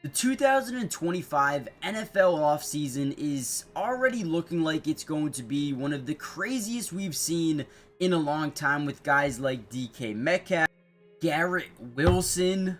The 2025 NFL offseason is already looking like it's going to be one of the craziest we've seen in a long time, with guys like DK Metcalf, Garrett Wilson,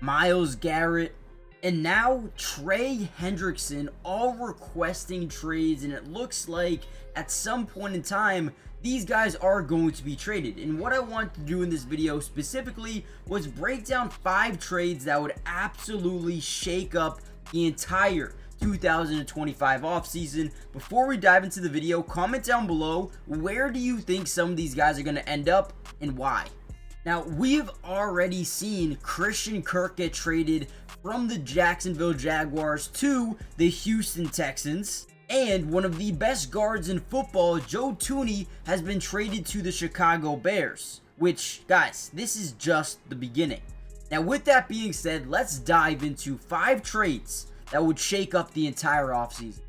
Myles Garrett, and now Trey Hendrickson all requesting trades, and it looks like at some point in time these guys are going to be traded. And what I want to do in this video specifically was break down 5 trades that would absolutely shake up the entire 2025 offseason. Before we dive into the video, comment down below, where do you think some of these guys are going to end up and why? Now, we've already seen Christian Kirk get traded from the Jacksonville Jaguars to the Houston Texans. And one of the best guards in football, Joe Thuney, has been traded to the Chicago Bears. Which, guys, this is just the beginning. Now, with that being said, let's dive into 5 trades that would shake up the entire offseason.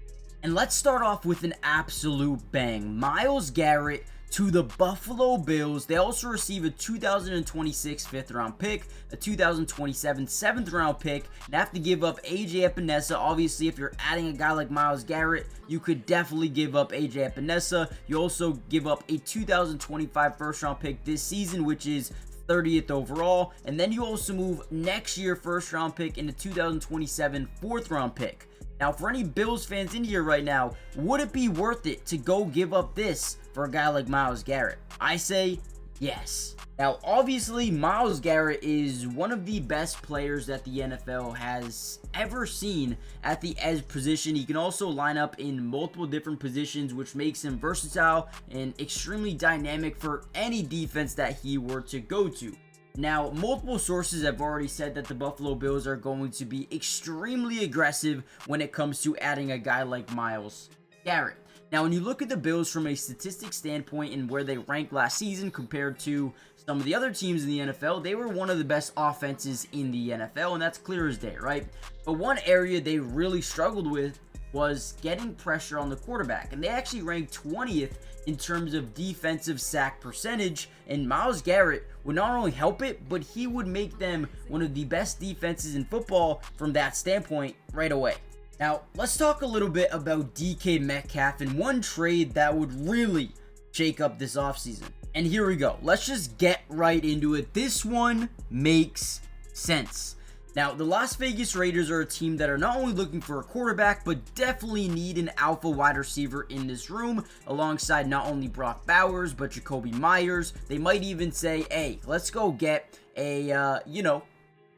And let's start off with an absolute bang. Myles Garrett to the Buffalo Bills. They also receive a 2026 5th round pick, a 2027 7th round pick, and have to give up AJ Epinesa. Obviously, if you're adding a guy like Myles Garrett, you could definitely give up AJ Epinesa. You also give up a 2025 1st round pick this season, which is 30th overall, and then you also move next year 1st round pick and a 2027 4th round pick. Now, for any Bills fans in here right now, would it be worth it to go give up this for a guy like Myles Garrett? I say yes. Now, obviously, Myles Garrett is one of the best players that the NFL has ever seen at the edge position. He can also line up in multiple different positions, which makes him versatile and extremely dynamic for any defense that he were to go to. Now, multiple sources have already said that the Buffalo Bills are going to be extremely aggressive when it comes to adding a guy like Myles Garrett. Now, when you look at the Bills from a statistic standpoint and where they ranked last season compared to some of the other teams in the NFL, they were one of the best offenses in the NFL, and that's clear as day, right? But one area they really struggled with was getting pressure on the quarterback, and they actually ranked 20th in terms of defensive sack percentage, and Myles Garrett would not only help it, but he would make them one of the best defenses in football from that standpoint right away. Now, let's talk a little bit about DK Metcalf and one trade that would really shake up this offseason. And here we go. Let's just get right into it. This one makes sense. Now, the Las Vegas Raiders are a team that are not only looking for a quarterback, but definitely need an alpha wide receiver in this room, alongside not only Brock Bowers, but Jacoby Myers. They might even say, hey, let's go get a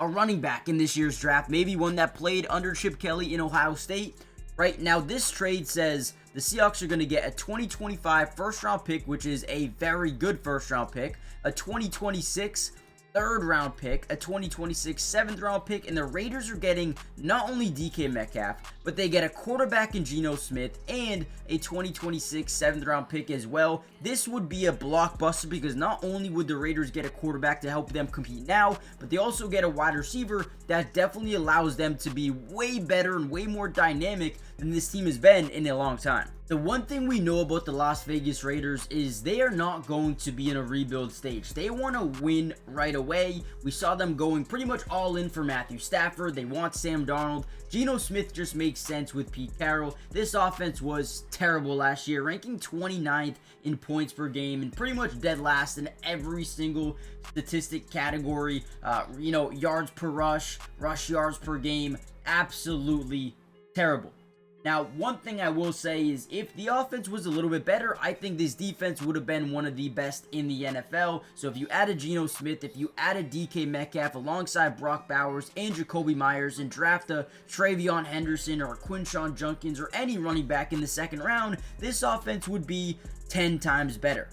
running back in this year's draft, maybe one that played under Chip Kelly in Ohio State. Right now, this trade says the Seahawks are going to get a 2025 1st round pick, which is a very good 1st round pick, a 2026 3rd round pick, a 2026 7th round pick, and the Raiders are getting not only DK Metcalf, but they get a quarterback in Geno Smith and a 2026 7th round pick as well. This would be a blockbuster because not only would the Raiders get a quarterback to help them compete now, but they also get a wide receiver that definitely allows them to be way better and way more dynamic than this team has been in a long time. The one thing we know about the Las Vegas Raiders is they are not going to be in a rebuild stage. They want to win right away. We saw them going pretty much all in for Matthew Stafford. They want Sam Darnold. Geno Smith just makes sense with Pete Carroll. This offense was terrible last year, ranking 29th in points per game and pretty much dead last in every single statistic category. Yards per rush yards per game, absolutely terrible. Now, one thing I will say is if the offense was a little bit better, I think this defense would have been one of the best in the NFL. So if you added Geno Smith, if you added DK Metcalf alongside Brock Bowers and Jacoby Myers and draft a Travion Henderson or a Quinshawn Junkins or any running back in the 2nd round, this offense would be 10 times better.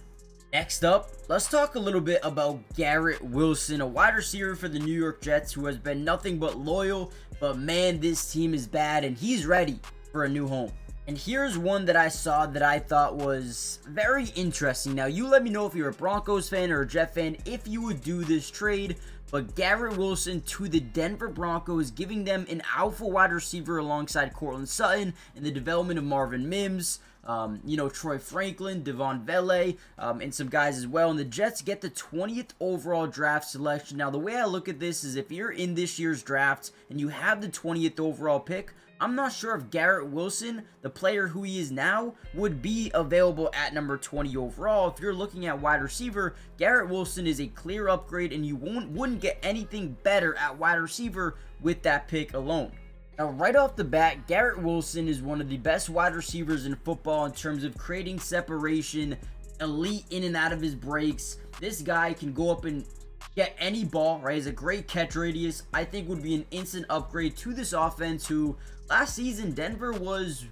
Next up, let's talk a little bit about Garrett Wilson, a wide receiver for the New York Jets who has been nothing but loyal, but man, this team is bad and he's ready for a new home. And here's one that I saw that I thought was very interesting. Now, you let me know if you're a Broncos fan or a Jet fan if you would do this trade, but Garrett Wilson to the Denver Broncos, giving them an alpha wide receiver alongside Courtland Sutton and the development of Marvin Mims. Troy Franklin, Devon Vele, and some guys as well. And the Jets get the 20th overall draft selection. Now, the way I look at this is if you're in this year's draft and you have the 20th overall pick, I'm not sure if Garrett Wilson, the player who he is now, would be available at number 20 overall. If you're looking at wide receiver, Garrett Wilson is a clear upgrade, and you wouldn't get anything better at wide receiver with that pick alone. Now, right off the bat, Garrett Wilson is one of the best wide receivers in football in terms of creating separation, elite in and out of his breaks. This guy can go up and get any ball, right? He's a great catch radius. I think would be an instant upgrade to this offense, who last season Denver was,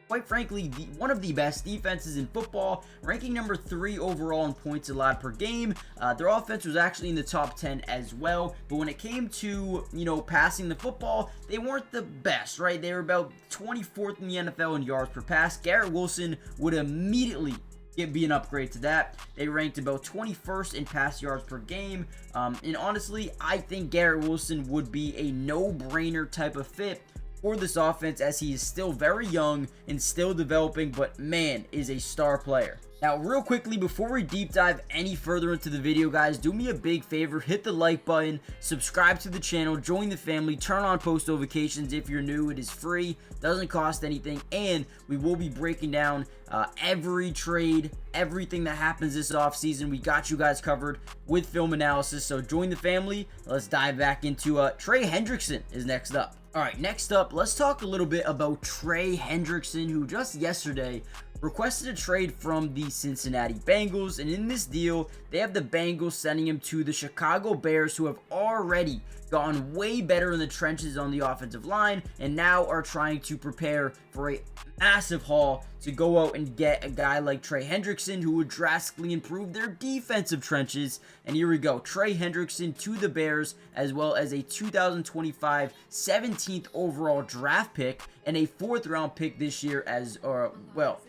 quite frankly, one of the best defenses in football, ranking number 3 overall in points allowed per game. Their offense was actually in the top 10 as well, but when it came to, passing the football, they weren't the best, right? They were about 24th in the NFL in yards per pass. Garrett Wilson would immediately be an upgrade to that. They ranked about 21st in pass yards per game, and honestly, I think Garrett Wilson would be a no-brainer type of fit for this offense, as he is still very young and still developing, but man, is a star player. Now, real quickly, before we deep dive any further into the video, guys, do me a big favor, hit the like button, subscribe to the channel, join the family, turn on post notifications if you're new. It is free, doesn't cost anything, and we will be breaking down every trade, everything that happens this offseason. We got you guys covered with film analysis, so join the family. Let's dive back into Trey Hendrickson is next up. All right, next up, let's talk a little bit about Trey Hendrickson, who just yesterday requested a trade from the Cincinnati Bengals, and in this deal, they have the Bengals sending him to the Chicago Bears, who have already gotten way better in the trenches on the offensive line, and now are trying to prepare for a massive haul to go out and get a guy like Trey Hendrickson, who would drastically improve their defensive trenches. And here we go, Trey Hendrickson to the Bears, as well as a 2025 17th overall draft pick and a 4th round pick this year as well.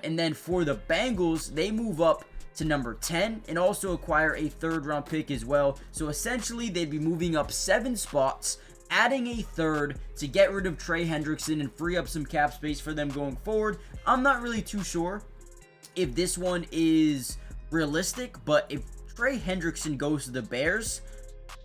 And then for the Bengals, they move up to number 10 and also acquire a 3rd round pick as well. So essentially, they'd be moving up 7 spots, adding a 3rd to get rid of Trey Hendrickson and free up some cap space for them going forward. I'm not really too sure if this one is realistic, but if Trey Hendrickson goes to the Bears,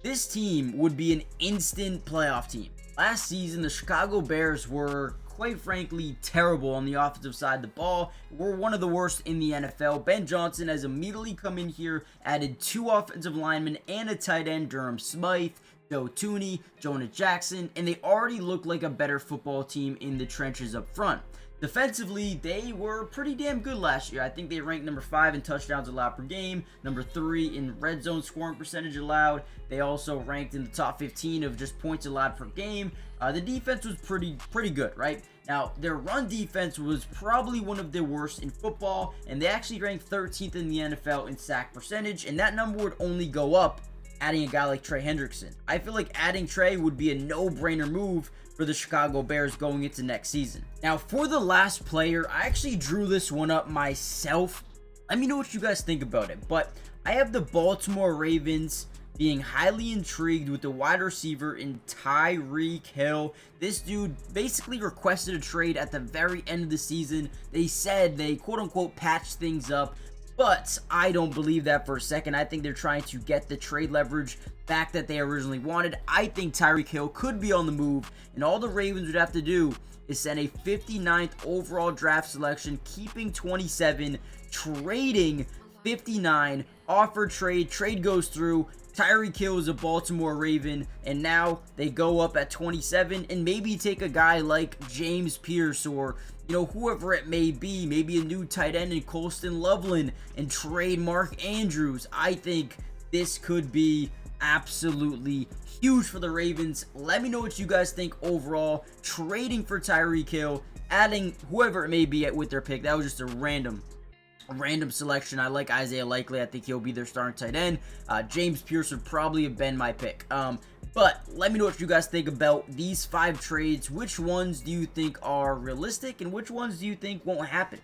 this team would be an instant playoff team. Last season, the Chicago Bears were, quite frankly, terrible on the offensive side of the ball. We're one of the worst in the NFL. Ben Johnson has immediately come in here, added 2 offensive linemen and a tight end, Durham Smythe, Joe Tooney, Jonah Jackson, and they already look like a better football team in the trenches up front. Defensively, they were pretty damn good last year. I think they ranked number 5 in touchdowns allowed per game, number 3 in red zone scoring percentage allowed. They also ranked in the top 15 of just points allowed per game. The defense was pretty good, right? Now, their run defense was probably one of the worst in football, and they actually ranked 13th in the NFL in sack percentage, and that number would only go up adding a guy like Trey Hendrickson. I feel like adding Trey would be a no-brainer move for the Chicago Bears going into next season. Now, for the last player, I actually drew this one up myself. Let me know what you guys think about it, but I have the Baltimore Ravens being highly intrigued with the wide receiver in Tyreek Hill. This dude basically requested a trade at the very end of the season. They said they quote-unquote patched things up, but I don't believe that for a second. I think they're trying to get the trade leverage back that they originally wanted. I think Tyreek Hill could be on the move, and all the Ravens would have to do is send a 59th overall draft selection, keeping 27, trading 59, offer trade goes through. Tyreek Hill is a Baltimore Raven, and now they go up at 27 and maybe take a guy like James Pierce or, whoever it may be, maybe a new tight end in Colston Loveland, and trade Mark Andrews. I think this could be absolutely huge for the Ravens. Let me know what you guys think overall. Trading for Tyreek Hill, adding whoever it may be with their pick. That was just a random selection. I like Isaiah Likely. I think he'll be their starting tight end. James Pierce would probably have been my pick. But let me know what you guys think about these 5 trades. Which ones do you think are realistic and which ones do you think won't happen?